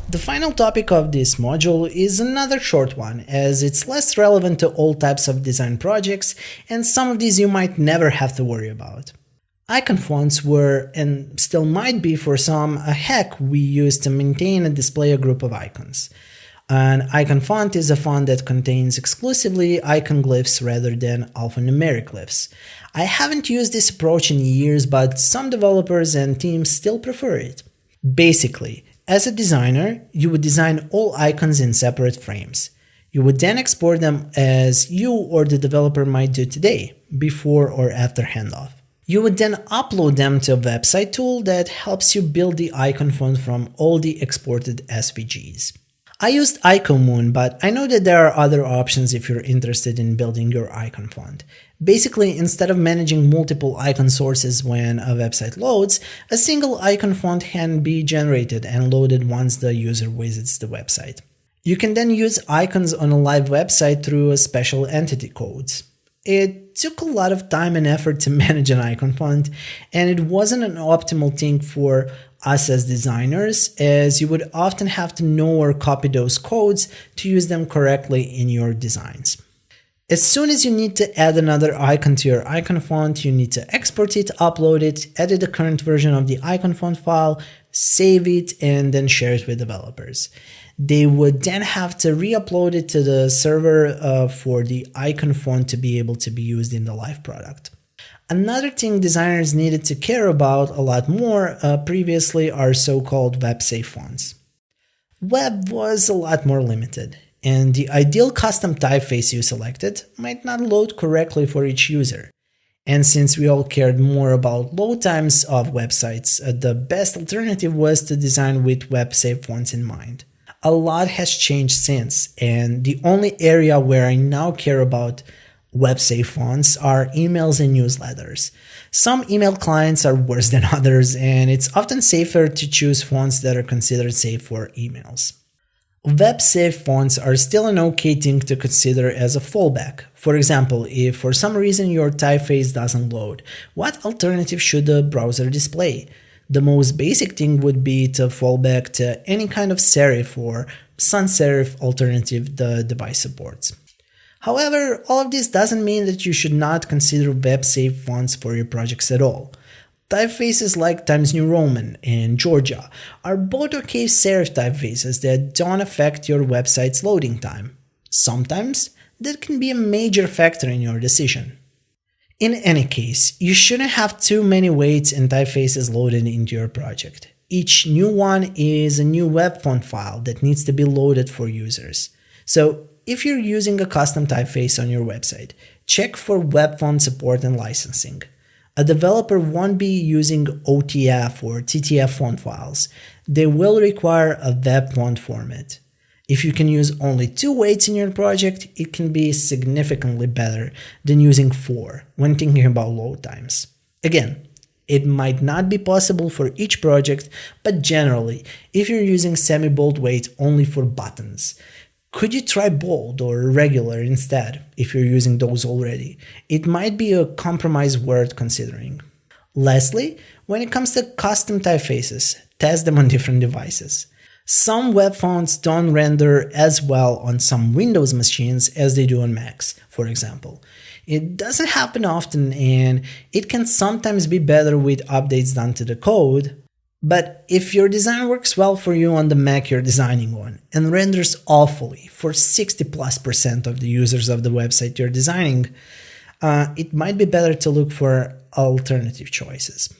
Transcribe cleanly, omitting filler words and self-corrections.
The final topic of this module is another short one, as it's less relevant to all types of design projects, and some of these you might never have to worry about. Icon fonts were, and still might be for some, a hack we use to maintain and display a group of icons. An icon font is a font that contains exclusively icon glyphs rather than alphanumeric glyphs. I haven't used this approach in years, but some developers and teams still prefer it. Basically, as a designer, you would design all icons in separate frames. You would then export them as you or the developer might do today, before or after handoff. You would then upload them to a website tool that helps you build the icon font from all the exported SVGs. I used Icomoon, but I know that there are other options if you're interested in building your icon font. Basically, instead of managing multiple icon sources when a website loads, a single icon font can be generated and loaded once the user visits the website. You can then use icons on a live website through special entity codes. It took a lot of time and effort to manage an icon font, and it wasn't an optimal thing for us as designers, as you would often have to know or copy those codes to use them correctly in your designs. As soon as you need to add another icon to your icon font, you need to export it, upload it, edit the current version of the icon font file, save it, and then share it with developers. They would then have to re-upload it to the server for the icon font to be able to be used in the live product. Another thing designers needed to care about a lot more previously are so-called web-safe fonts. Web was a lot more limited, and the ideal custom typeface you selected might not load correctly for each user. And since we all cared more about load times of websites, the best alternative was to design with web-safe fonts in mind. A lot has changed since, and the only area where I now care about web-safe fonts are emails and newsletters. Some email clients are worse than others, and it's often safer to choose fonts that are considered safe for emails. Web-safe fonts are still an okay thing to consider as a fallback. For example, if for some reason your typeface doesn't load, what alternative should the browser display? The most basic thing would be to fall back to any kind of serif or sans serif alternative the device supports. However, all of this doesn't mean that you should not consider web-safe fonts for your projects at all. Typefaces like Times New Roman and Georgia are both okay serif typefaces that don't affect your website's loading time. Sometimes, that can be a major factor in your decision. In any case, you shouldn't have too many weights and typefaces loaded into your project. Each new one is a new web font file that needs to be loaded for users. So, if you're using a custom typeface on your website, check for web font support and licensing. A developer won't be using OTF or TTF font files. They will require a web font format. If you can use only 2 weights in your project, it can be significantly better than using 4 when thinking about load times. Again, it might not be possible for each project, but generally, if you're using semi-bold weight only for buttons, could you try bold or regular instead if you're using those already? It might be a compromise worth considering. Lastly, when it comes to custom typefaces, test them on different devices. Some web fonts don't render as well on some Windows machines as they do on Macs, for example. It doesn't happen often, and it can sometimes be better with updates done to the code. But if your design works well for you on the Mac you're designing on and renders awfully for 60+% of the users of the website you're designing, it might be better to look for alternative choices.